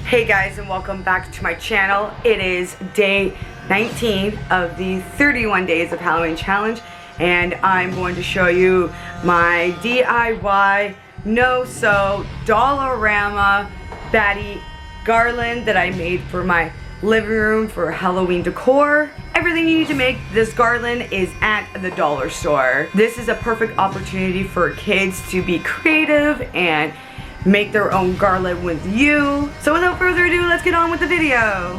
Hey guys, and welcome back to my channel. It is day 19 of the 31 days of Halloween challenge, and I'm going to show you my DIY no-sew Dollarama Batty garland that I made for my living room for Halloween decor. Everything you need to make this garland is at the dollar store. This is a perfect opportunity for kids to be creative and make their own garland with you. So without further ado, let's get on with the video.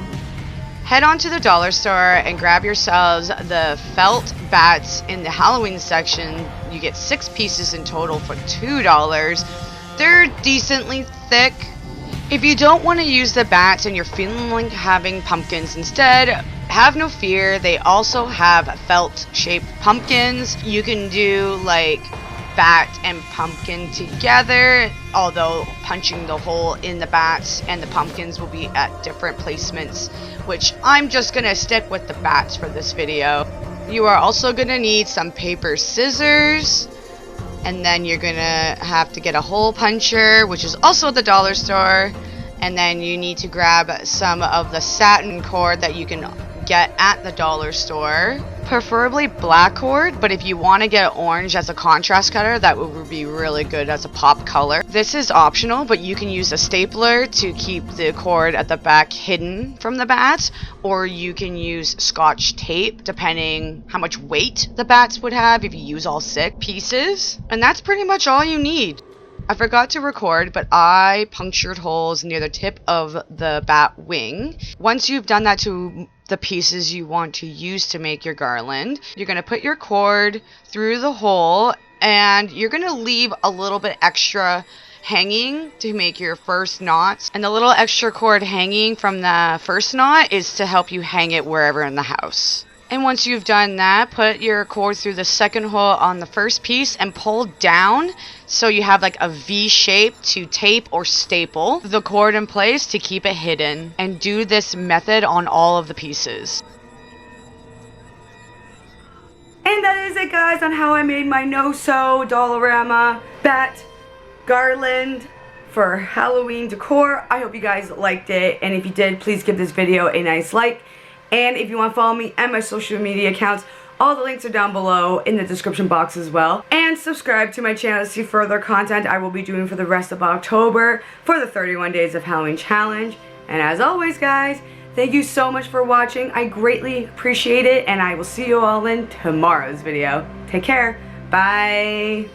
Head on to the dollar store and grab yourselves the felt bats in the Halloween section. You get 6 pieces in total for $2. They're decently thick. If you don't want to use the bats and you're feeling like having pumpkins instead, have no fear. They also have felt shaped pumpkins. You can do like bat and pumpkin together, although punching the hole in the bats and the pumpkins will be at different placements, which I'm just gonna stick with the bats for this video. You are also gonna need some paper scissors, and then you're gonna have to get a hole puncher, which is also at the dollar store, and then you need to grab some of the satin cord that you can get at the dollar store, preferably black cord, but if you want to get orange as a contrast color, that would be really good as a pop color. This is optional, but you can use a stapler to keep the cord at the back hidden from the bats, or you can use scotch tape depending how much weight the bats would have if you use all 6 pieces, and that's pretty much all you need. I forgot to record, but I punctured holes near the tip of the bat wing. Once you've done that to the pieces you want to use to make your garland, you're going to put your cord through the hole, and you're going to leave a little bit extra hanging to make your first knots. And the little extra cord hanging from the first knot is to help you hang it wherever in the house. And once you've done that, put your cord through the second hole on the first piece and pull down so you have like a V shape to tape or staple the cord in place to keep it hidden. And do this method on all of the pieces. And that is it, guys, on how I made my no-sew Dollarama bat garland for Halloween decor. I hope you guys liked it, and if you did, please give this video a nice like. And if you want to follow me and my social media accounts, all the links are down below in the description box as well. And subscribe to my channel to see further content I will be doing for the rest of October for the 31 Days of Halloween Challenge. And as always, guys, thank you so much for watching. I greatly appreciate it, and I will see you all in tomorrow's video. Take care. Bye.